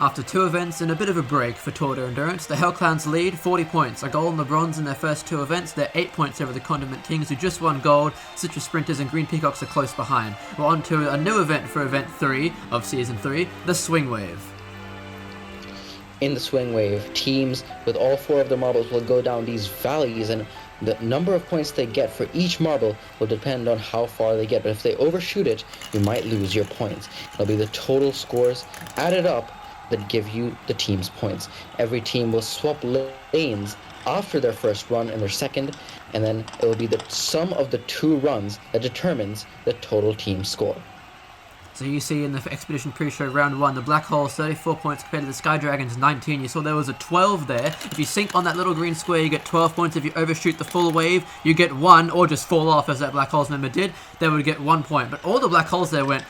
After 2 events and a bit of a break for Tour de Endurance, the Hellclowns lead 40 points, a gold and the bronze in their first 2 events. They're 8 points over the Condiment Kings, who just won gold. Citrus Sprinters and Green Peacocks are close behind. We're on to a new event for Event 3 of Season 3, the Swing Wave. In the Swing Wave, teams with all 4 of their marbles will go down these valleys, and the number of points they get for each marble will depend on how far they get. But if they overshoot it, you might lose your points. It'll be the total scores added up that give you the team's points. Every team will swap lanes after their first run and their second, and then it will be the sum of the 2 runs that determines the total team score. So you see in the Expedition Pre-Show Round 1, the Black Holes 34 points compared to the Sky Dragons 19. You saw there was a 12 there. If you sink on that little green square, you get 12 points. If you overshoot the full wave, you get 1, or just fall off as that Black Holes member did, they would get 1 point. But all the Black Holes there went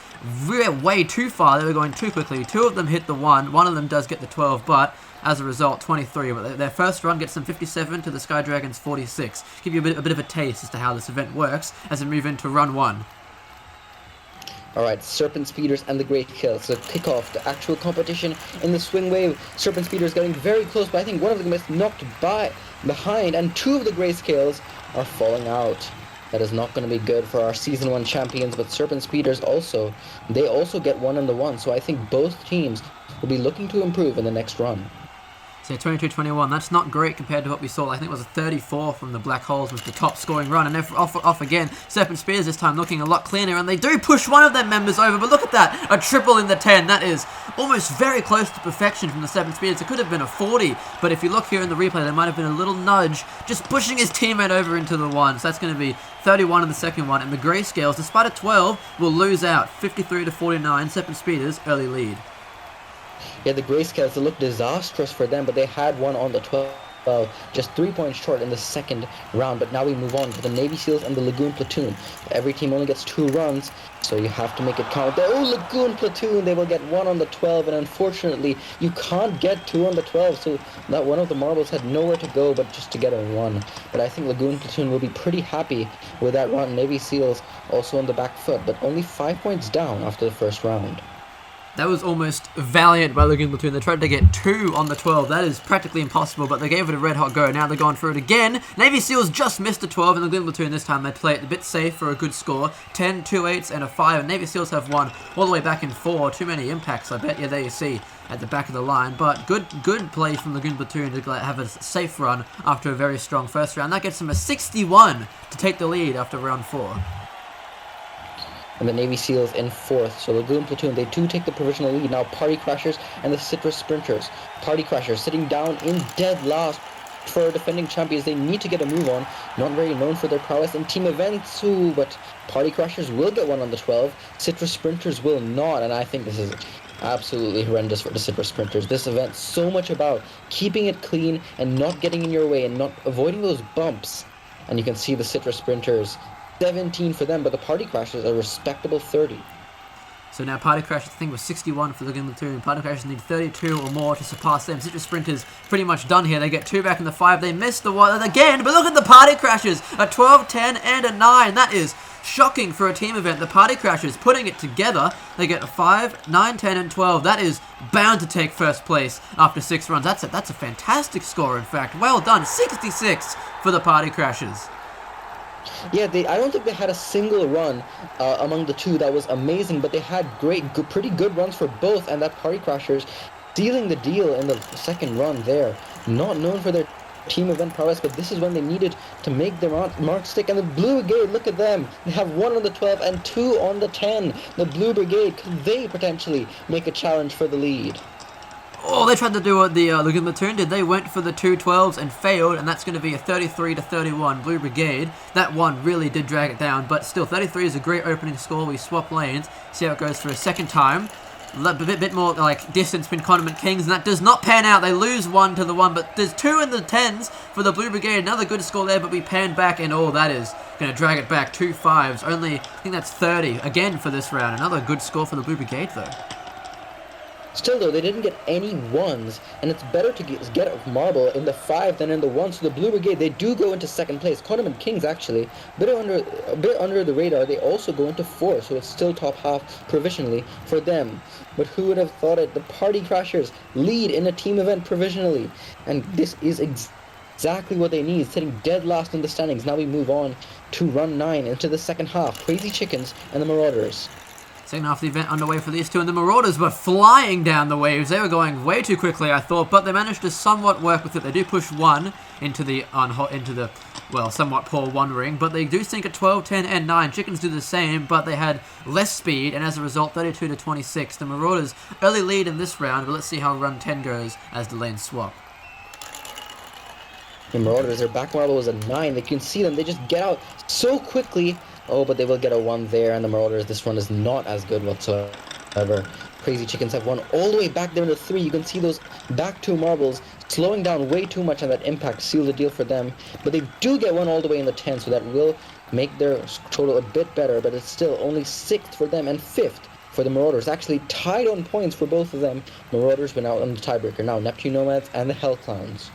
way too far. They were going too quickly. 2 of them hit the 1. One of them does get the 12, but as a result, 23. But their first run gets them 57 to the Sky Dragons 46. Give you a bit of a taste as to how this event works as we move into Run 1. Alright, Serpent Speeders and the Great Kills. So kick off the actual competition in the Swing Wave. Serpent Speeders getting very close, but I think one of them is knocked behind, and 2 of the Grayscales are falling out. That is not going to be good for our Season 1 champions, but Serpent Speeders they also get 1 on the 1, so I think both teams will be looking to improve in the next run. So 22-21, that's not great compared to what we saw. I think it was a 34 from the Black Holes was the top scoring run, and they're off again. Serpent Spears this time looking a lot cleaner, and they do push one of their members over, but look at that, a triple in the 10. That is almost very close to perfection from the Serpent Spears. It could have been a 40, but if you look here in the replay, there might have been a little nudge, just pushing his teammate over into the 1. So that's going to be 31 in the second one, and the Grayscales, despite a 12, will lose out 53-49. Serpent Speeders early lead. Yeah, the Grayscales, they look disastrous for them, but they had 1 on the 12, just 3 points short in the second round. But now we move on to the Navy SEALs and the Lagoon Platoon. Every team only gets 2 runs, so you have to make it count. Oh, Lagoon Platoon, they will get 1 on the 12, and unfortunately, you can't get 2 on the 12, so that one of the marbles had nowhere to go but just to get a 1. But I think Lagoon Platoon will be pretty happy with that run. Navy SEALs also on the back foot, but only 5 points down after the first round. That was almost valiant by Lagoon Platoon. They tried to get 2 on the 12. That is practically impossible, but they gave it a red-hot go. Now they're going for it again. Navy SEALs just missed a 12, and Lagoon Platoon this time they play it a bit safe for a good score. 10, 2 8s, and a 5. And Navy SEALs have won all the way back in 4. Too many impacts, I bet. Yeah, there you see at the back of the line. But good play from Lagoon Platoon to have a safe run after a very strong first round. That gets them a 61 to take the lead after round 4. And the Navy SEALs in 4th. So Lagoon Platoon, they do take the provisional lead. Now Party Crashers and the Citrus Sprinters. Party Crashers sitting down in dead last for defending champions. They need to get a move on. Not very known for their prowess in team events, but Party Crashers will get 1 on the 12. Citrus Sprinters will not, and I think this is absolutely horrendous for the Citrus Sprinters. This event so much about keeping it clean and not getting in your way and not avoiding those bumps. And you can see the Citrus Sprinters, 17 for them, but the Party Crashers a respectable 30. So now Party Crashers, I think, was 61 for Lagoon Platoon. Party Crashers need 32 or more to surpass them. Citrus Sprinters pretty much done here. They get 2 back in the 5. They missed the 1 again, but look at the Party Crashers. A 12, 10, and a 9. That is shocking for a team event. The Party Crashers putting it together. They get a 5, 9, 10, and 12. That is bound to take first place after 6 runs. That's a fantastic score, in fact. Well done. 66 for the Party Crashers. Yeah, I don't think they had a single run among the 2 that was amazing, but they had pretty good runs for both, and that Party Crashers sealing the deal in the second run there. Not known for their team event prowess, but this is when they needed to make their mark stick. And the Blue Brigade, look at them. They have 1 on the 12 and 2 on the 10. The Blue Brigade, could they potentially make a challenge for the lead? Oh, they tried to do what the Lagoon Platoon did. They went for the 2 12s and failed, and that's going to be a 33-31 Blue Brigade. That one really did drag it down, but still, 33 is a great opening score. We swap lanes, see how it goes for a second time. A bit more like distance between Condiment Kings, and that does not pan out. They lose 1 to the 1, but there's 2 in the 10s for the Blue Brigade. Another good score there, but we pan back, and that is going to drag it back. 2 5s, only, I think that's 30 again for this round. Another good score for the Blue Brigade, though. Still though, they didn't get any ones, and it's better to get a marble in the 5 than in the 1. So the Blue Brigade, they do go into second place. Condiment Kings actually, a bit under the radar, they also go into 4, so it's still top half provisionally for them. But who would have thought it? The Party Crashers lead in a team event provisionally, and this is exactly what they need, sitting dead last in the standings. Now we move on to run 9 into the second half. Crazy Chickens and the Marauders. Second half of the event underway for these two, and the Marauders were flying down the waves. They were going way too quickly, I thought, but they managed to somewhat work with it. They do push 1 into the somewhat poor 1 ring, but they do sink at 12, 10, and 9. Chickens do the same, but they had less speed, and as a result, 32 to 26. The Marauders early lead in this round, but let's see how run 10 goes as the lanes swap. The Marauders, their back marble was a 9. They can see them. They just get out so quickly. Oh, but they will get a 1 there, and the Marauders, this run is not as good whatsoever. Crazy Chickens have 1 all the way back there in the 3. You can see those back 2 marbles slowing down way too much, and that impact sealed the deal for them. But they do get 1 all the way in the 10, so that will make their total a bit better, but it's still only 6th for them and 5th for the Marauders. Actually tied on points for both of them. Marauders went out on the tiebreaker. Now Neptune Nomads and the Hell Clowns.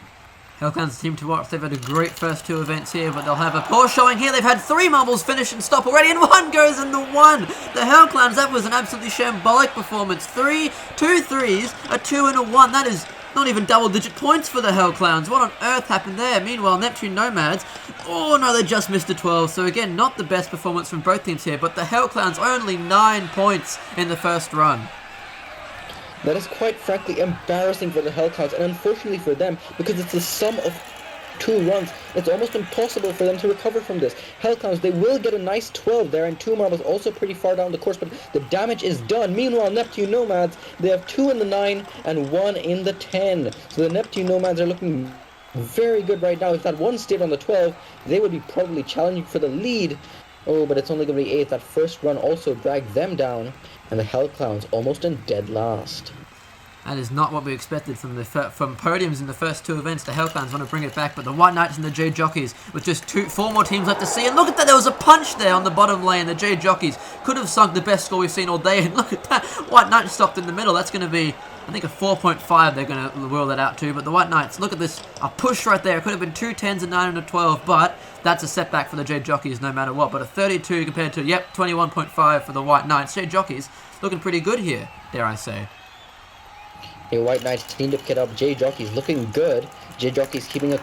Hellclowns team to watch. They've had a great first 2 events here, but they'll have a poor showing here. They've had 3 marbles finish and stop already, and 1 goes in the 1. The Hellclowns, that was an absolutely shambolic performance. 2 3s, a 2 and a 1. That is not even double-digit points for the Hellclowns. What on earth happened there? Meanwhile, Neptune Nomads, oh no, they just missed a 12. So again, not the best performance from both teams here, but the Hellclowns only 9 points in the first run. That is quite frankly embarrassing for the Hellclowns, and unfortunately for them, because it's the sum of 2 runs. It's almost impossible for them to recover from this. Hellclowns, they will get a nice 12 there, and 2 marbles also pretty far down the course, but the damage is done. Meanwhile, Neptune Nomads, they have 2 in the 9 and 1 in the 10. So the Neptune Nomads are looking very good right now. If that 1 stayed on the 12, they would be probably challenging for the lead. Oh, but it's only going to be 8th. That first run also dragged them down, and the Hellclowns almost in dead last. That is not what we expected from podiums in the first 2 events. The Hellclowns want to bring it back, but the White Knights and the Jade Jockeys with just 4 more teams left to see. And look at that, there was a punch there on the bottom lane. The Jade Jockeys could have sunk the best score we've seen all day. And look at that, White Knights stopped in the middle. That's going to be, I think, a 4.5 they're going to wheel that out to. But the White Knights, look at this, a push right there. It could have been 2 10s, a 9 and a 12, but that's a setback for the Jade Jockeys no matter what. But a 32 compared to, 21.5 for the White Knights. Jade Jockeys looking pretty good here, dare I say. The White Knights cleaned up, up. Jade Jockeys looking good. Jade Jockeys keeping a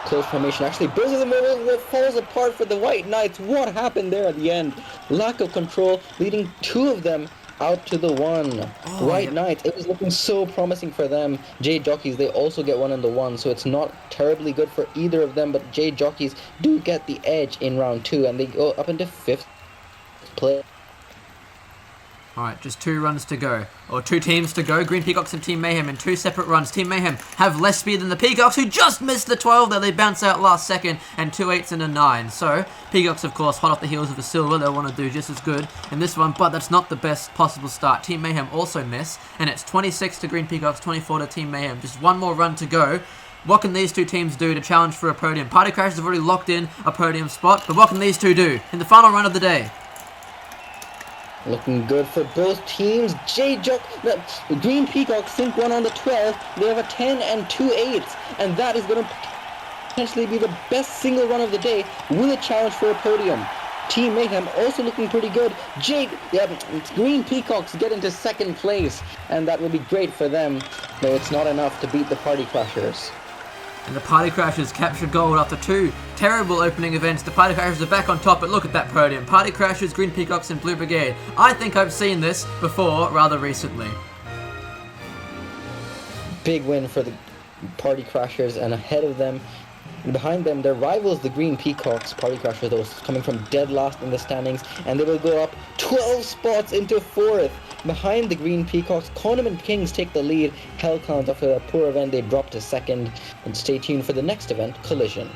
close formation. Actually, both of them falls apart for the White Knights. What happened there at the end? Lack of control, leading 2 of them out to the 1. White Knights, it was looking so promising for them. Jade Jockeys, they also get 1 in the 1, so it's not terribly good for either of them, but Jade Jockeys do get the edge in round 2, and they go up into 5th place. Alright, just 2 runs to go. Or 2 teams to go. Green Peacocks and Team Mayhem in 2 separate runs. Team Mayhem have less speed than the Peacocks, who just missed the 12 there. They bounce out last second, and 2 8s and a 9. So, Peacocks, of course, hot off the heels of the silver. They'll want to do just as good in this one, but that's not the best possible start. Team Mayhem also miss, and it's 26 to Green Peacocks, 24 to Team Mayhem. Just 1 more run to go. What can these 2 teams do to challenge for a podium? Party Crashers have already locked in a podium spot, but what can these 2 do in the final run of the day? Looking good for both teams. Green Peacocks sink 1 on the 12. They have a 10 and 2 8s, and that is going to potentially be the best single run of the day with a challenge for a podium. Team Mayhem also looking pretty good. Green Peacocks get into 2nd place, and that will be great for them, though it's not enough to beat the Party Crashers. And the Party Crashers captured gold after 2 terrible opening events. The Party Crashers are back on top, but look at that podium. Party Crashers, Green Peacocks, and Blue Brigade. I think I've seen this before rather recently. Big win for the Party Crashers, and ahead of them, behind them, their rivals, the Green Peacocks. Party Crashers, those coming from dead last in the standings, and they will go up 12 spots into 4th. Behind the Green Peacocks, Condiment Kings take the lead. Hellclowns, after a poor event, they drop to 2nd. And stay tuned for the next event, Collision.